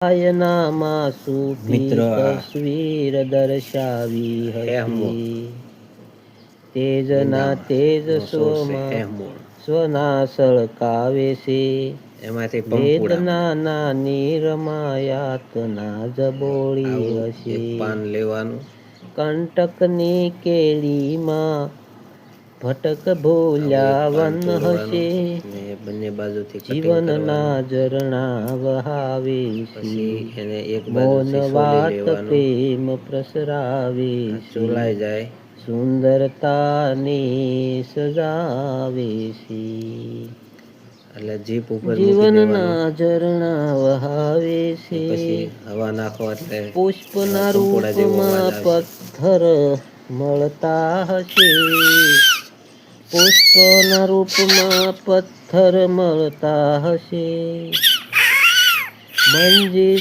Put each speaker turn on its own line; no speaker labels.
આયનામાં સૂફી
મિત્ર
તસવીર દર્શાવી હતી. તેજના તેજ સ્વમાં સ્વના સળકાવે છે. વેદનાના નીરમાં યાતના જબોળી હશે. કંટકની કેળીમાં ભટક ભૂલ્યા વન હશે. જીવનના ઝરણા વહાવે છે. મૌન વાત પ્રેમ પ્રસરાવે છે. સુંદરતાને સજાવે છે. જીવનના ઝરણા વહાવે છે. પુષ્પના રૂપમાં પથ્થર મળતા હશે. પુષ્પના રૂપમાં પથ્થર મળતા હશે. મંજિલ